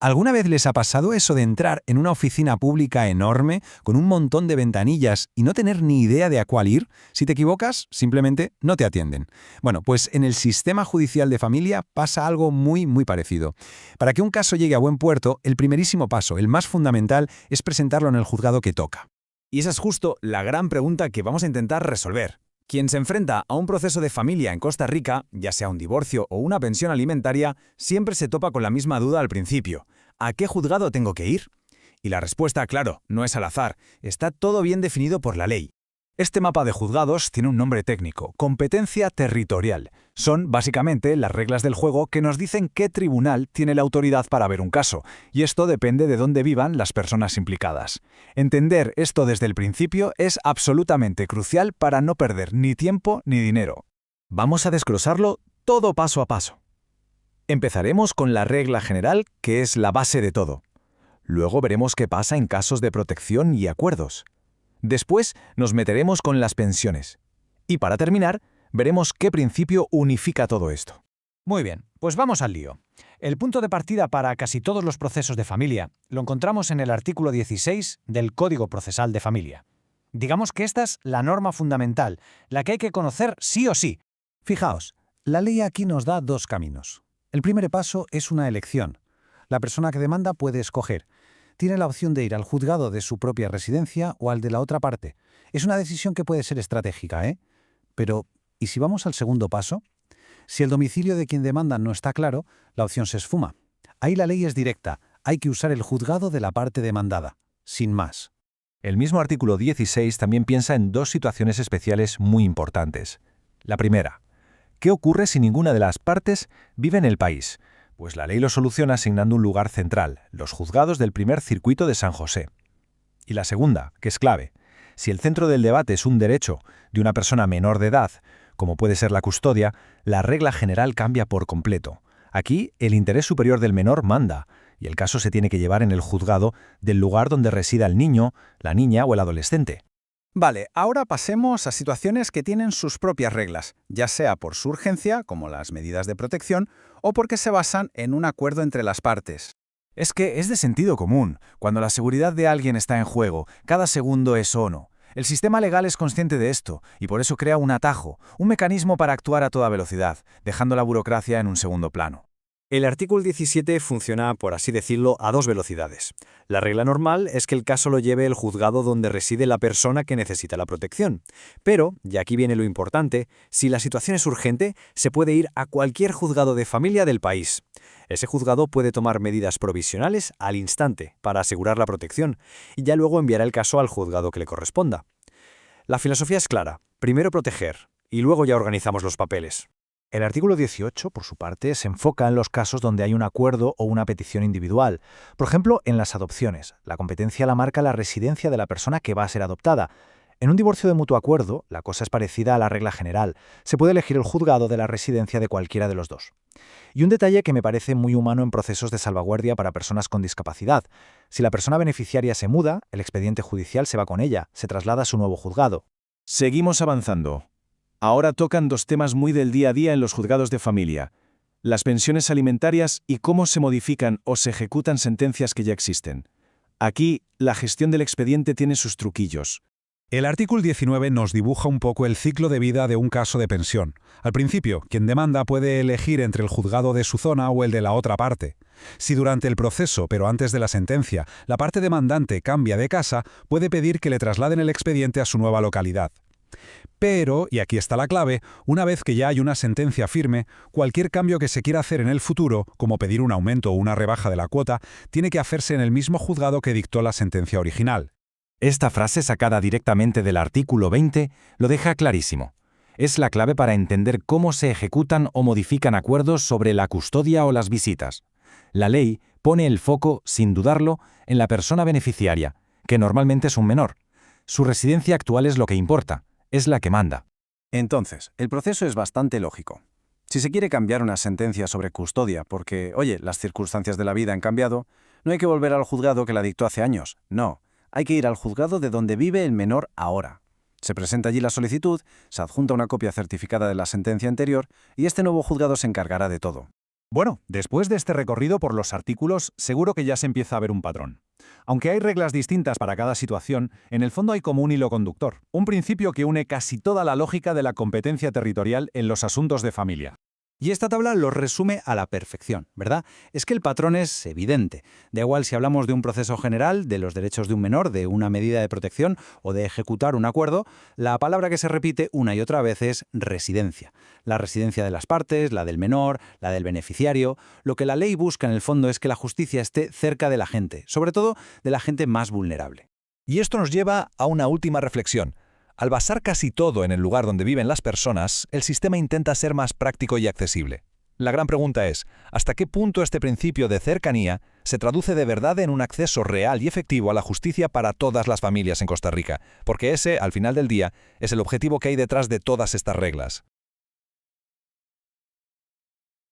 ¿Alguna vez les ha pasado eso de entrar en una oficina pública enorme, con un montón de ventanillas y no tener ni idea de a cuál ir? Si te equivocas, simplemente no te atienden. Bueno, pues en el sistema judicial de familia pasa algo muy parecido. Para que un caso llegue a buen puerto, el primerísimo paso, el más fundamental, es presentarlo en el juzgado que toca. Y esa es justo la gran pregunta que vamos a intentar resolver. Quien se enfrenta a un proceso de familia en Costa Rica, ya sea un divorcio o una pensión alimentaria, siempre se topa con la misma duda al principio. ¿A qué juzgado tengo que ir? Y la respuesta, claro, no es al azar. Está todo bien definido por la ley. Este mapa de juzgados tiene un nombre técnico, competencia territorial. Son, básicamente, las reglas del juego que nos dicen qué tribunal tiene la autoridad para ver un caso, y esto depende de dónde vivan las personas implicadas. Entender esto desde el principio es absolutamente crucial para no perder ni tiempo ni dinero. Vamos a desglosarlo todo paso a paso. Empezaremos con la regla general, que es la base de todo. Luego veremos qué pasa en casos de protección y acuerdos. Después nos meteremos con las pensiones. Y para terminar, veremos qué principio unifica todo esto. Muy bien, pues vamos al lío. El punto de partida para casi todos los procesos de familia lo encontramos en el artículo 16 del Código Procesal de Familia. Digamos que esta es la norma fundamental, la que hay que conocer sí o sí. Fijaos, la ley aquí nos da dos caminos. El primer paso es una elección. La persona que demanda puede escoger. Tiene la opción de ir al juzgado de su propia residencia o al de la otra parte. Es una decisión que puede ser estratégica, ¿eh? Pero, ¿y si vamos al segundo paso? Si el domicilio de quien demanda no está claro, la opción se esfuma. Ahí la ley es directa. Hay que usar el juzgado de la parte demandada. Sin más. El mismo artículo 16 también piensa en dos situaciones especiales muy importantes. La primera, ¿qué ocurre si ninguna de las partes vive en el país? Pues la ley lo soluciona asignando un lugar central, los juzgados del primer circuito de San José. Y la segunda, que es clave, si el centro del debate es un derecho de una persona menor de edad, como puede ser la custodia, la regla general cambia por completo. Aquí, el interés superior del menor manda, y el caso se tiene que llevar en el juzgado del lugar donde resida el niño, la niña o el adolescente. Vale, ahora pasemos a situaciones que tienen sus propias reglas, ya sea por su urgencia, como las medidas de protección, o porque se basan en un acuerdo entre las partes. Es que es de sentido común. Cuando la seguridad de alguien está en juego, cada segundo es oro. El sistema legal es consciente de esto, y por eso crea un atajo, un mecanismo para actuar a toda velocidad, dejando la burocracia en un segundo plano. El artículo 17 funciona, por así decirlo, a dos velocidades. La regla normal es que el caso lo lleve el juzgado donde reside la persona que necesita la protección. Pero, y aquí viene lo importante, si la situación es urgente, se puede ir a cualquier juzgado de familia del país. Ese juzgado puede tomar medidas provisionales al instante para asegurar la protección y ya luego enviará el caso al juzgado que le corresponda. La filosofía es clara, primero proteger y luego ya organizamos los papeles. El artículo 18, por su parte, se enfoca en los casos donde hay un acuerdo o una petición individual. Por ejemplo, en las adopciones. La competencia la marca la residencia de la persona que va a ser adoptada. En un divorcio de mutuo acuerdo, la cosa es parecida a la regla general. Se puede elegir el juzgado de la residencia de cualquiera de los dos. Y un detalle que me parece muy humano en procesos de salvaguardia para personas con discapacidad. Si la persona beneficiaria se muda, el expediente judicial se va con ella, se traslada a su nuevo juzgado. Seguimos avanzando. Ahora tocan dos temas muy del día a día en los juzgados de familia: las pensiones alimentarias y cómo se modifican o se ejecutan sentencias que ya existen. Aquí, la gestión del expediente tiene sus truquillos. El artículo 19 nos dibuja un poco el ciclo de vida de un caso de pensión. Al principio, quien demanda puede elegir entre el juzgado de su zona o el de la otra parte. Si durante el proceso, pero antes de la sentencia, la parte demandante cambia de casa, puede pedir que le trasladen el expediente a su nueva localidad. Pero, y aquí está la clave, una vez que ya hay una sentencia firme, cualquier cambio que se quiera hacer en el futuro, como pedir un aumento o una rebaja de la cuota, tiene que hacerse en el mismo juzgado que dictó la sentencia original. Esta frase sacada directamente del artículo 20 lo deja clarísimo. Es la clave para entender cómo se ejecutan o modifican acuerdos sobre la custodia o las visitas. La ley pone el foco, sin dudarlo, en la persona beneficiaria, que normalmente es un menor. Su residencia actual es lo que importa. Es la que manda. Entonces, el proceso es bastante lógico. Si se quiere cambiar una sentencia sobre custodia porque, oye, las circunstancias de la vida han cambiado, no hay que volver al juzgado que la dictó hace años. No, hay que ir al juzgado de donde vive el menor ahora. Se presenta allí la solicitud, se adjunta una copia certificada de la sentencia anterior y este nuevo juzgado se encargará de todo. Bueno, después de este recorrido por los artículos, seguro que ya se empieza a ver un patrón. Aunque hay reglas distintas para cada situación, en el fondo hay como un hilo conductor, un principio que une casi toda la lógica de la competencia territorial en los asuntos de familia. Y esta tabla los resume a la perfección, ¿verdad? Es que el patrón es evidente. Da igual si hablamos de un proceso general, de los derechos de un menor, de una medida de protección o de ejecutar un acuerdo, la palabra que se repite una y otra vez es residencia. La residencia de las partes, la del menor, la del beneficiario. Lo que la ley busca en el fondo es que la justicia esté cerca de la gente, sobre todo de la gente más vulnerable. Y esto nos lleva a una última reflexión. Al basar casi todo en el lugar donde viven las personas, el sistema intenta ser más práctico y accesible. La gran pregunta es, ¿hasta qué punto este principio de cercanía se traduce de verdad en un acceso real y efectivo a la justicia para todas las familias en Costa Rica? Porque ese, al final del día, es el objetivo que hay detrás de todas estas reglas.